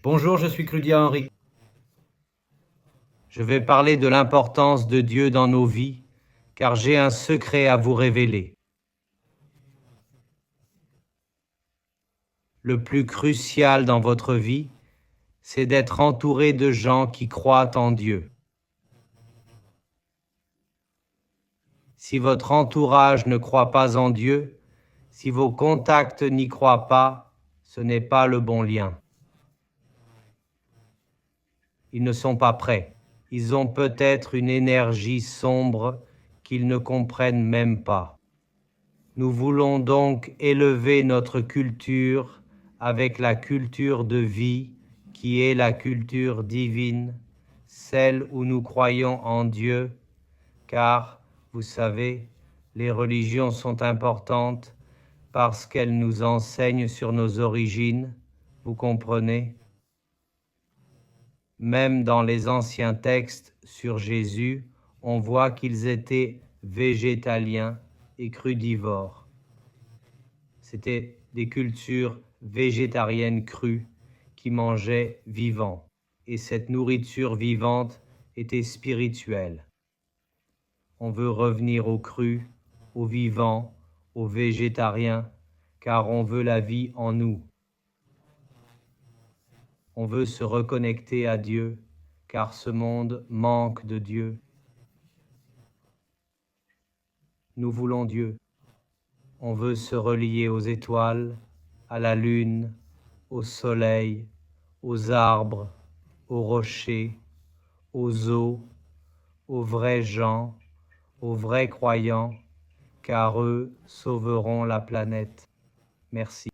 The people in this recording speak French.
Bonjour, je suis Claudia Henry. Je vais parler de l'importance de Dieu dans nos vies, car j'ai un secret à vous révéler. Le plus crucial dans votre vie, c'est d'être entouré de gens qui croient en Dieu. Si votre entourage ne croit pas en Dieu, si vos contacts n'y croient pas, ce n'est pas le bon lien. Ils ne sont pas prêts. Ils ont peut-être une énergie sombre qu'ils ne comprennent même pas. Nous voulons donc élever notre culture avec la culture de vie qui est la culture divine, celle où nous croyons en Dieu, car, vous savez, les religions sont importantes parce qu'elles nous enseignent sur nos origines, vous comprenez? Même dans les anciens textes sur Jésus, on voit qu'ils étaient végétaliens et crudivores. C'était des cultures végétariennes crues qui mangeaient vivant. Et cette nourriture vivante était spirituelle. On veut revenir au cru, au vivant, au végétarien, car on veut la vie en nous. On veut se reconnecter à Dieu, car ce monde manque de Dieu. Nous voulons Dieu. On veut se relier aux étoiles, à la lune, au soleil, aux arbres, aux rochers, aux eaux, aux vrais gens, aux vrais croyants, car eux sauveront la planète. Merci.